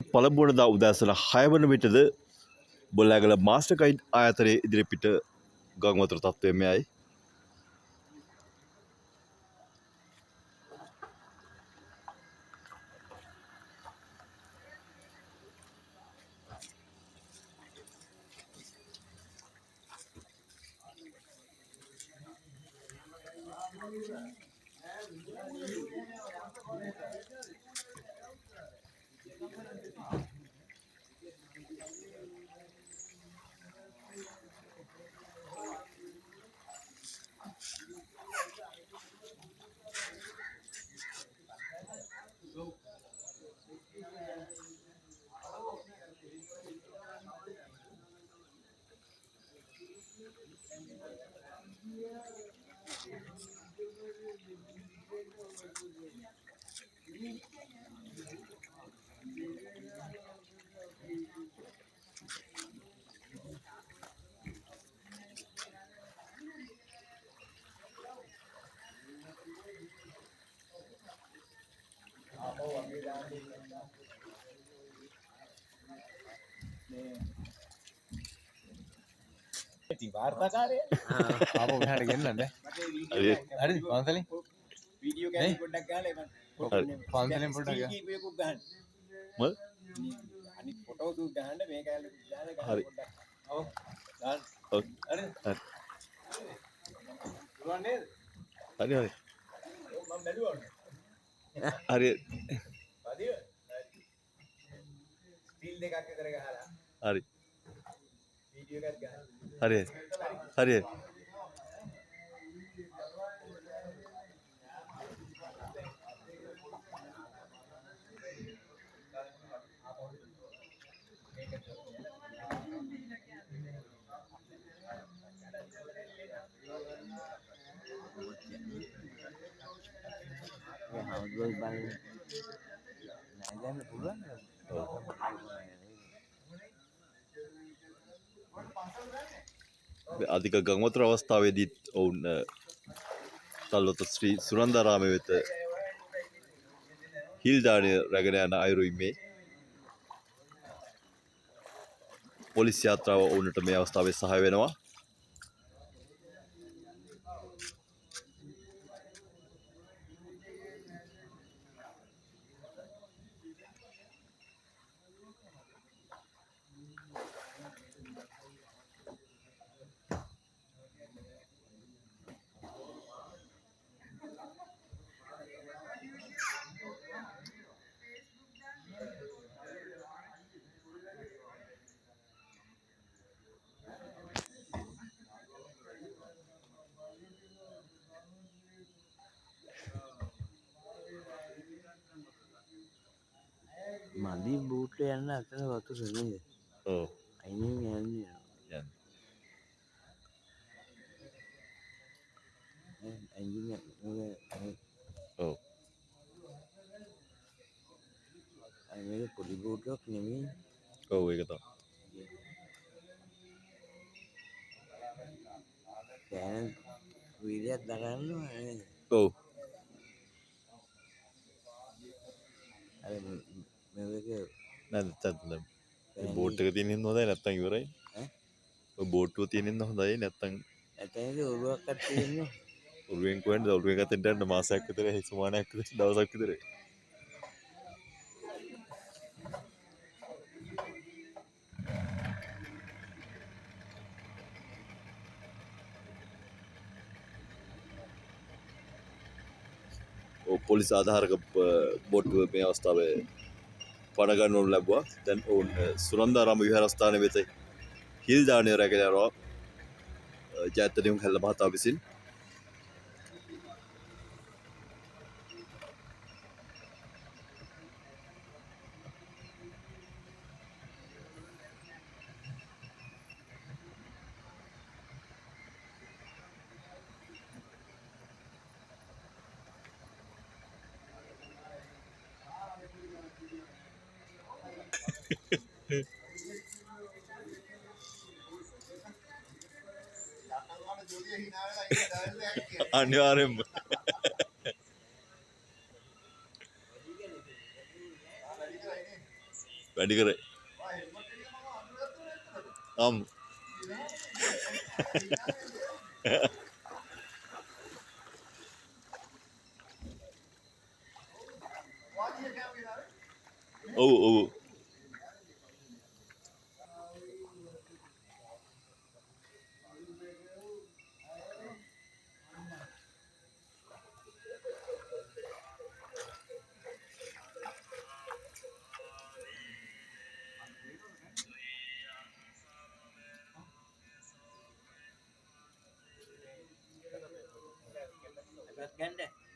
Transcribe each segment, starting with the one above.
පළමුුවනදා උදෑසන 6 වන විටද බොල්ලෑගල master guide ආයතනයේ ඉදිරිපිට ගංවතුර තත්ත්වය මෙයයි. වාර්තාකාරය ආපහු මෙහාට ගෙන්නන්න. හරි පන්සලෙන් වීඩියෝ කැමරා පොඩ්ඩක් ගහලා එන්න. පන්සලෙන් පොඩ්ඩක් ගහන්න. කීපයකුත් ගහන්න. මොකද? අනිත් ෆොටෝ දුක් ගහන්න මේ කැලේ දාලා හරි. පොඩ්ඩක්. ඔව්. ගන්න. ඔව්. හරි. හරි. පුළුවන් නේද? හරි හරි. ඔව් මම බැලුවා. හරි. පදිව. ස්ටිල් දෙකක් විතර ගහලා. හරි. වීඩියෝ එකක් ගහන්න. හරි. හරි. අධික ගංවතුර අවස්ථාවේදීත් ඔවුන් තල්ලොත ශ්‍රී සුනන්දාරාමය වෙත හිල් දානය රැගෙන යන අයුරුයි මේ. පොලිස් යාත්‍රාව ඔවුනට මේ අවස්ථාවේ සහාය වෙනවා. මදි බූට්ට යන්න අතන වතුර නේද? ඔව්. අයිනෙන් යන්නේ. යන්න. එන්ජින් එක ඔව්. මේක පොඩි බූට්ටක් නෙමෙයි. ඔව් ඒක තමයි. දැන් වීර්යයක් දරන්න නේද? ඔව්. අර මේක නැත්නම් බෝට් එක තියෙන හින්දා හොඳයි නැත්නම් ඉවරයි. ඔය බෝට්ටුව තියෙන හින්දා හොඳයි නැත්නම් ඇතැනක ඔරුවක්වත් තියෙන්නේ. ඔළුවෙන් කොහෙන්ද ඔළුවෙන් ගතෙන්ට යන්න මාසයක් විතර සුමානයක් විතර දවසක් විතර. පොලිස් ආධාරක බෝට්ටුව මේ අවස්ථාවේ පණගන්නු ලැබුවා. දැන් ඔවුන් සුනන්දාරාම විහාරස්ථානය වෙත හිල් දානය රැගෙන යනවා. ජයත්‍රනියුම් හැල්ල මහතා විසින්. අනිවාර්යෙන්ම වැඩි කරේ ඔව්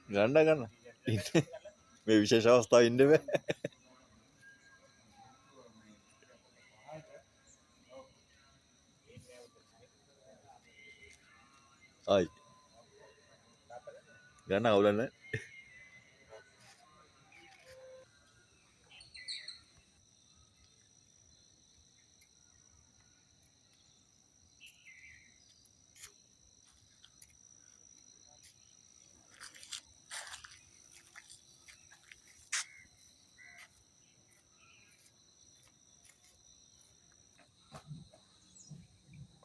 ගන්න මේ විශේෂ අවස්ථාව ඉන්න බෑ ආයි ගන්න අවුලක් නැහැ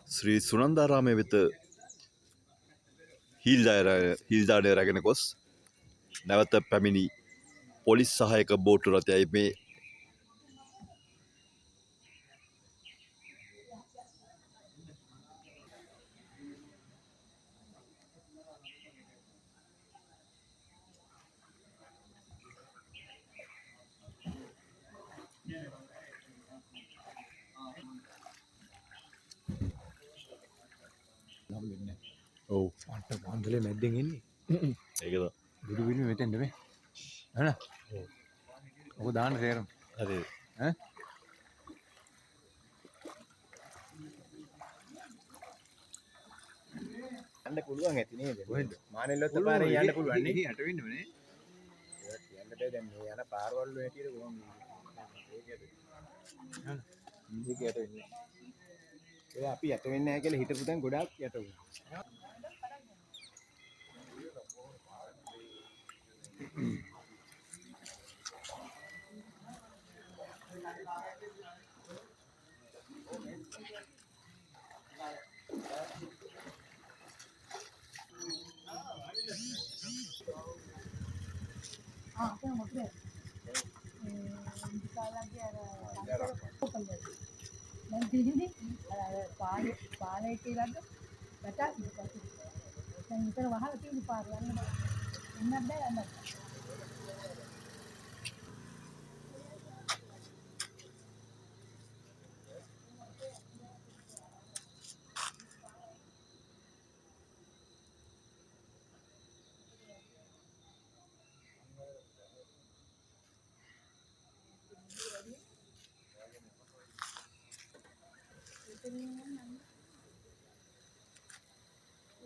ශ්‍රී සුනන්දාරාමය වෙත හිල්දානය රැගෙන ගොස් නැවත පැමිණි පොලිස් සහයක බෝට්ටු රථයයි මේ ඔව් අට පන්සලේ මැද්දෙන් එන්නේ ඒකද බුදු පිළිම මෙතෙන්ද මේ හරි ඔක දාන්න තේරෙන හරි ඈ යන්න පුළුවන් ඇති නේද කොහෙන්ද මානෙල්ලොත් පාරේ යන්න පුළුවන් නේ යට වෙන්න නේ යන්න බෑ දැන් මේ යන පාරවල් වල හැටියට කොහොමද මේක යට වෙන්නේ ඒ අපි යට වෙන්නේ නැහැ කියලා හිතපු දැන් ගොඩාක් යට වුණා පාලේ කියලාද බටා දැන් විතර වහලා තියෙන පාර යන්න බෑ එන්නත් බෑ යන්න බෑ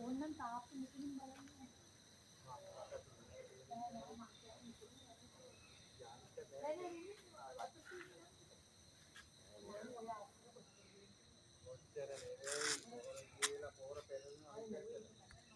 ඕනනම් තාප්පු මෙතනින් බලන්න